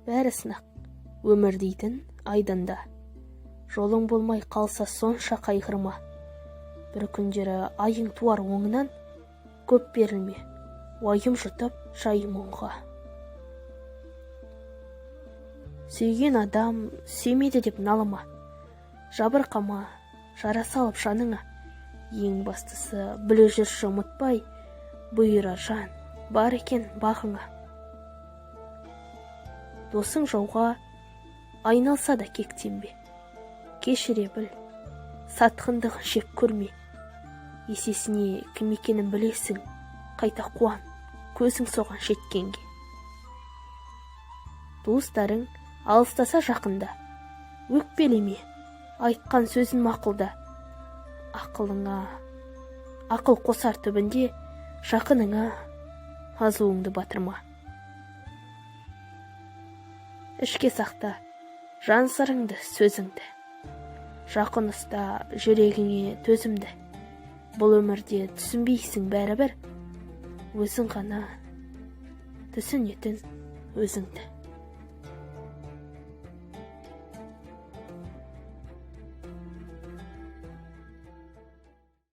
Бәрі сынақ, өмір дейтін айдында. Жолың болмай қалса сонша қайғырма. Бір күндері айың туар оңынан, көп берілме, уайым жұтып жайым оңға. Сүйген адам сүймеді деп налыма, жабырқама, жара салып жаныңа. Ең бастысы біле жүрші ұмытпай, бұйыра жан бар екен бағыңа. Досың жауға айналса да кектенбе, кешіре біл, сатқындығын шеп көрме. Есесіне кім екенін білесің, қайта қуан, көзің соған жеткенге. Туыстарың алыстаса жақында, өкпелеме, айтқан сөзін мақұлда. Ақылыңа ақыл қосар түбінде, жақыныңа азуыңды батырма. Ішке сақта жан сырыңды, сөзіңді. Жақын ұста жүрегіңе төзімді. Бұл өмірде түсінбейсің бәрібір, өзің ғана түсінетін өзіңді.